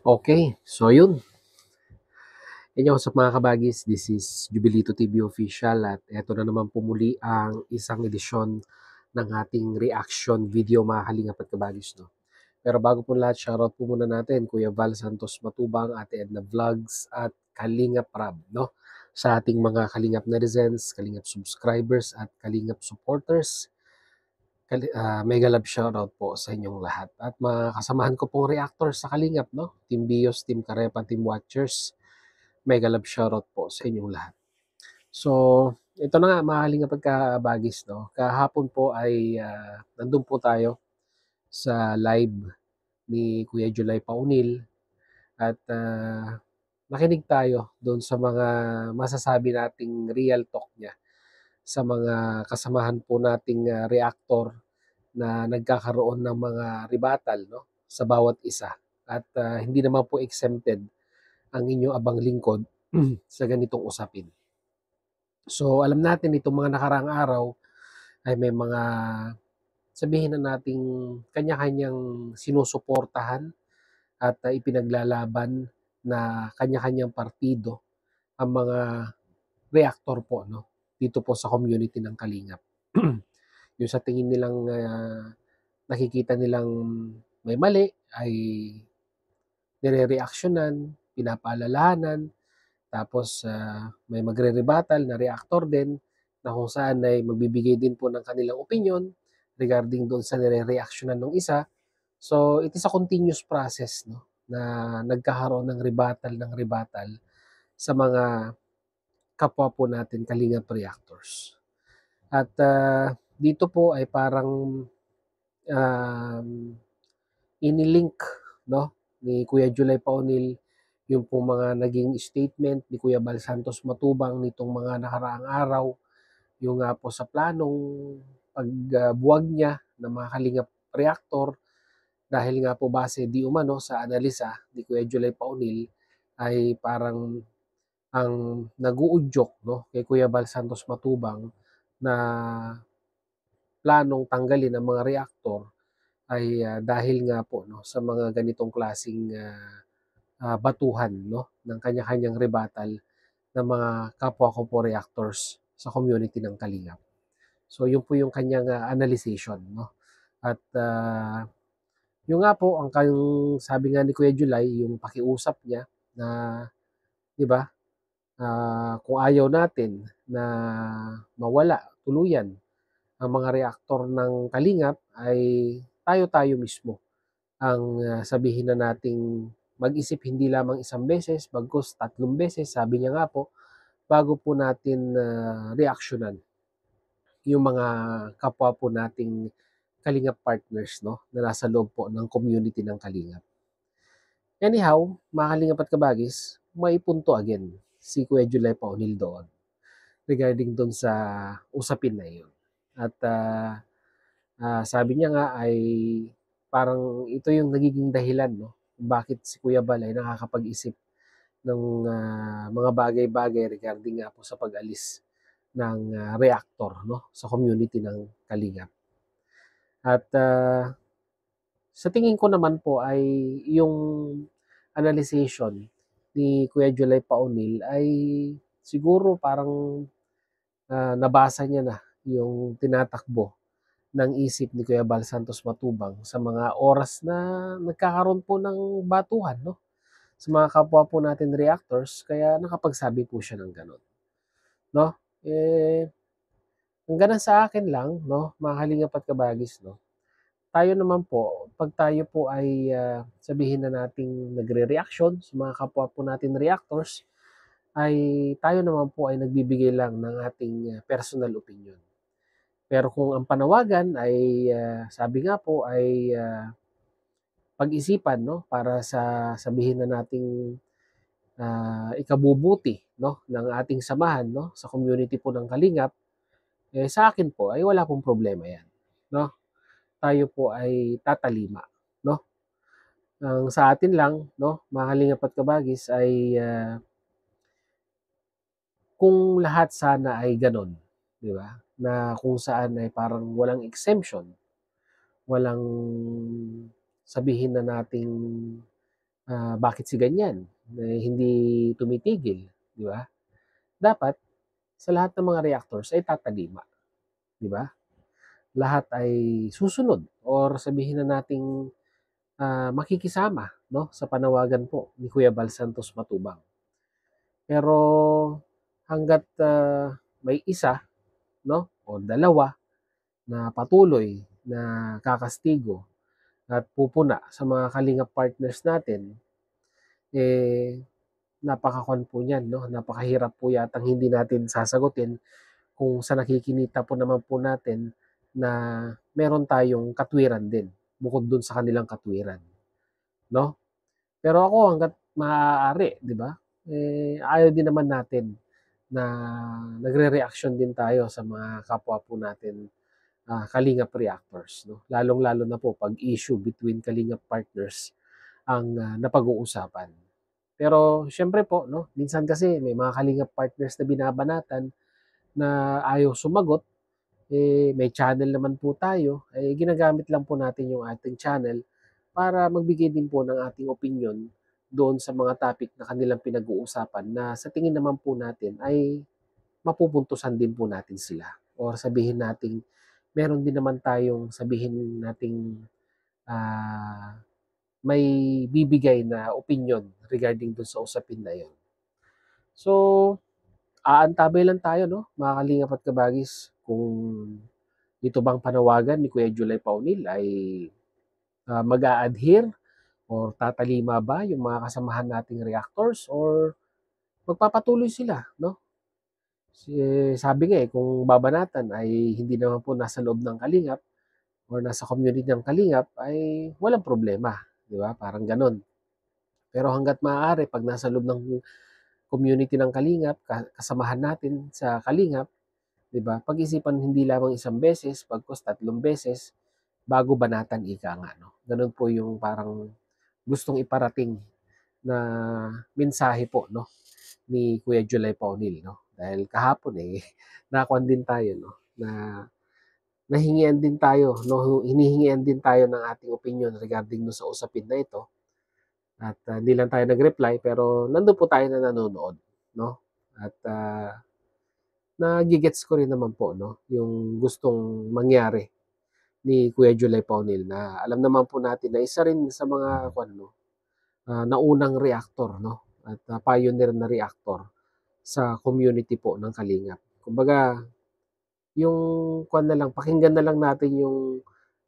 Okay, so yun. Yan sa mga kabagis, this is Jubilito TV Official at eto na naman po muli ang isang edisyon ng ating reaction video mga kalingap at kabagis. No? Pero bago po lahat, shoutout po muna natin Kuya Val Santos Matubang, Ate Edna Vlogs at Kalingap Rab. No? Sa ating mga Kalingap netizens, Kalingap subscribers at Kalingap supporters, mega love shoutout po sa inyong lahat. At mga kasamahan ko pong reactors sa Kalingap, no? Team Bios, Team Karepa, Team Watchers, mega love shoutout po sa inyong lahat. So, ito na nga mga Kalingap pagkabagis, no? Kahapon po ay nandun po tayo sa live ni Kuya July Paunil at nakinig tayo doon sa mga masasabi nating real talk niya sa mga kasamahan po nating reactor na nagkakaroon ng mga rebuttal, no, sa bawat isa. At hindi naman po exempted ang inyong abang lingkod sa ganitong usapin. So alam natin itong mga nakaraang araw ay may mga sabihin na nating kanya-kanyang sinusuportahan at ipinaglalaban na kanya-kanyang partido ang mga reactor po, no, dito po sa community ng Kalingap. Yung sa tingin nilang nakikita nilang may mali ay nire-reaksyonan, pinapaalalahanan, tapos may magre-rebuttal na reactor din na kung saan ay magbibigay din po ng kanilang opinion regarding doon sa nire-reaksyonan ng isa. So it is a continuous process, no, na nagkakaroon ng rebuttal sa mga kapwa po natin Kalingap reactors. At dito po ay parang um, inilink, no, ni Kuya July Paunil yung pong mga naging statement ni Kuya Bal Santos Matubang nitong mga nakaraang araw, yung nga po sa planong pagbuwag niya ng mga Kalingap reactor dahil nga po base di umano sa analisa ni Kuya July Paunil ay parang ang naguudyok, no, kay Kuya Bal Santos Matubang na planong tanggalin ang mga reactor ay dahil nga po, no, sa mga ganitong klasing batuhan, no, ng kanya-kanyang rebuttal ng mga kapwa ko po reactors sa community ng Kalingap. So yun po yung kanyang analyzation, no. At yung nga po ang sabi nga ni Kuya July, yung pakiusap niya na 'di ba, kung ayaw natin na mawala tuluyan ang mga reaktor ng Kalingap ay tayo-tayo mismo ang sabihin na nating mag-isip hindi lamang isang beses, bagkus 3 beses, sabi niya nga po, bago po natin reaksyonan yung mga kapwa po nating Kalingap partners, no, na nasa loob po ng community ng Kalingap. Anyhow, mga Kalingap at kabagis, may punto again si Kuya July Paunil doon regarding doon sa usapin na yun. At sabi niya nga ay parang ito yung nagiging dahilan, no, kung bakit si Kuya Bal ay nakakapag-isip ng mga bagay-bagay regarding nga po sa pag-alis ng reactor, no, sa community ng Kalingap. At sa tingin ko naman po ay yung analyzation ni Kuya July Paunil ay siguro parang nabasa niya na yung tinatakbo ng isip ni Kuya Bal Santos Matubang sa mga oras na nagkakaroon po ng batuhan, no, sa mga kapwa po natin reactors, kaya nakapagsabi po siya ng gano'n, no. Eh, hangga'n sa akin lang, no, mga kalingap at kabagis, no, tayo naman po 'pag tayo po ay sabihin na nating nagre-reaksyon sa mga kapwa po natin reactors, ay tayo naman po ay nagbibigay lang ng ating personal opinion. Pero kung ang panawagan ay sabi nga po ay pag-isipan, no, para sa sabihin na nating ikabubuti, no, ng ating samahan, no, sa community po ng Kalingap, eh sa akin po ay wala pong problema 'yan, no. Tayo po ay tatalima, no. Ang sa atin lang, no, mga Kalingap at kabagis ay kung lahat sana ay gano'n, 'di ba? Na kung saan ay parang walang exemption, walang sabihin na nating bakit si ganyan, hindi tumitigil, di ba? Dapat sa lahat ng mga reactors ay tatalima, di ba? Lahat ay susunod or sabihin na nating makikisama, no, sa panawagan po ni Kuya Bal Santos Matubang. Pero hangga't may isa, no, o dalawa na patuloy na kakastigo at pupuna sa mga kalingap partners natin, eh, napakakon po niyan, no? Napakahirap po yatang hindi natin sasagutin kung sa nakikinita po naman po natin na meron tayong katwiran din, bukod dun sa kanilang katwiran, no? Pero ako hangga't maaari, 'di ba? Ayaw din naman natin na nagre-reaction din tayo sa mga kapwa po natin Kalingap reactors, no? Lalong-lalo na po pag issue between Kalingap partners ang napag-uusapan. Pero syempre po, no, minsan kasi may mga Kalingap partners na binabanatan na ayaw sumagot, may channel naman po tayo, ginagamit lang po natin yung ating channel para magbigay din po ng ating opinion doon sa mga topic na kanilang pinag-uusapan na sa tingin naman po natin ay mapupuntusan din po natin sila. Or sabihin nating meron din naman tayong sabihin nating ah, may bibigay na opinion regarding dun sa usapin na yon. So, aantabay lang tayo, no, mga kalingap at kabagis, kung ito bang panawagan ni Kuya July Paunil ay mag-a-adhere or tatalima ba yung mga kasamahan nating reactors or magpapatuloy sila, no? Sabi nga kung babanatan ay hindi naman po nasa loob ng kalingap or nasa community ng kalingap ay walang problema, di ba? Parang ganun. Pero hangga't maaari, pag nasa loob ng community ng kalingap, kasamahan natin sa kalingap, di ba? Pag-isipan hindi lamang isang beses, pagkos 3 beses, bago banatan ika nga, no? Ganun po yung parang gustong iparating na mensahe po, no, ni Kuya July Paunil, no? Dahil kahapon nakuan din tayo, no, na nahingian din tayo, no, hinihingian din tayo ng ating opinion regarding no sa usapin na ito. At hindi lang tayo nag-reply pero nandun po tayo na nanonood, no? At nagigets ko rin naman po, no, yung gustong mangyari ni Kuya July Paunil na alam naman po natin na isa rin sa mga no, naunang reactor, no, at pioneer na reactor sa community po ng Kalingap. Kumbaga, yung na lang, pakinggan na lang natin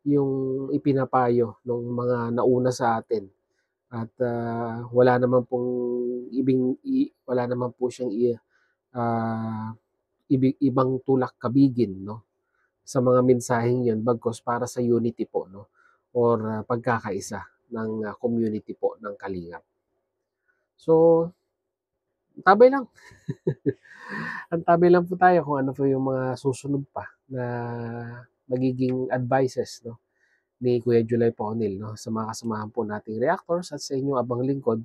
yung ipinapayo ng mga nauna sa atin. At wala naman pong wala naman po siyang uh, ibang tulak kabigin, no, sa mga mensaheng yun bagkos para sa unity po, no, or pagkakaisa ng community po ng Kalingap. So, tabay lang. Antabay lang po tayo kung ano po yung mga susunod pa na magiging advices, no, ni Kuya July Paunil, no, sa mga kasamahan po nating reactors at sa inyong abang lingkod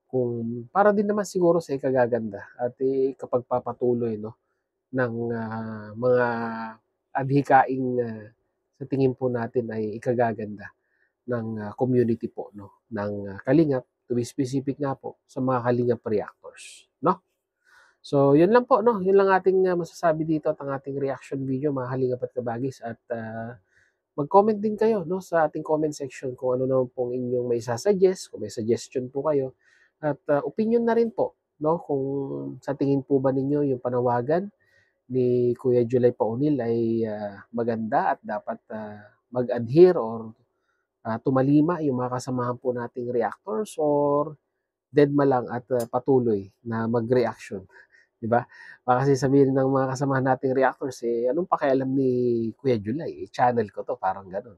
kung para din naman siguro sa ikagaganda at ikapagpapatuloy, no, ng mga adhikaing sa tingin po natin ay ikagaganda ng community po, no, ng Kalingap, to be specific nga po sa mga Kalingap reactors, no? So, yun lang po, no? Yun lang ating masasabi dito at ang ating reaction video, mga Kalingap at Kabagis. At mag-comment din kayo, no, sa ating comment section kung ano naman pong inyong may sasuggest, kung may suggestion po kayo. At opinion na rin po, no, kung sa tingin po ba ninyo yung panawagan ni Kuya July Paunil ay maganda at dapat mag-adhere or tumalima yung mga kasamahan po nating reactors or deadma lang at patuloy na mag-reaction. 'Di ba? Baka kasi sabihin ng mga kasamahan nating reactors, anong pakialam ni Kuya July? Channel ko 'to, parang gano'n.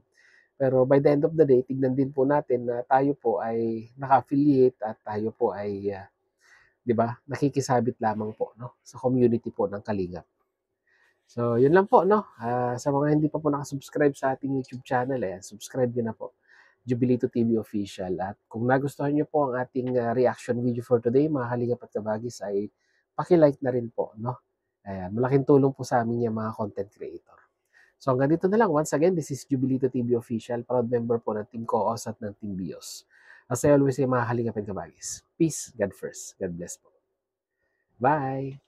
Pero by the end of the day, tignan din po natin na tayo po ay naka-affiliate at tayo po ay, 'di ba, nakikisabit lamang po, no, sa community po ng Kalingap. So, yun lang po, no. Sa mga hindi pa po nakasubscribe sa ating YouTube channel, subscribe nyo na po. Jubilito TV Official. At kung nagustuhan nyo po ang ating reaction video for today, mga Kalingap at Kabagis, ay paki-like na rin po, no. Ayan, malaking tulong po sa amin yung mga content creator. So hanggang dito na lang. Once again, this is Jubilito TV Official, proud member po ng Team COOS at ng Team BIOS. As I always say, mga kalingap and kabagis, peace, God first. God bless po. Bye!